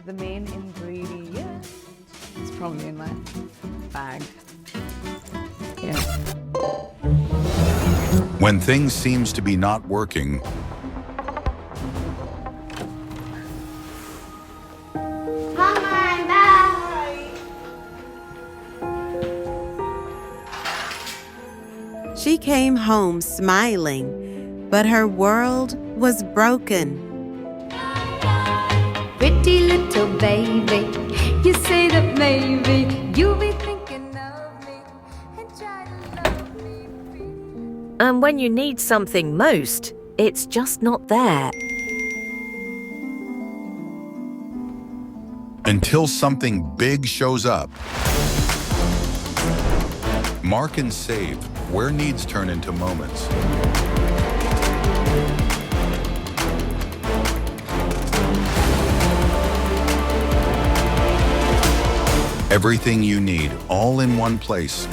the main ingredient is probably in my bag. Yeah. When things seems to be not working, Mama, I'm back. She came home smiling, but her world was broken. Pretty little baby, you say that maybe you'll be thinking of me and try to love me. And when you need something most, it's just not there. until something big shows up. Mark and save where needs turn into moments. Everything you need, all in one place.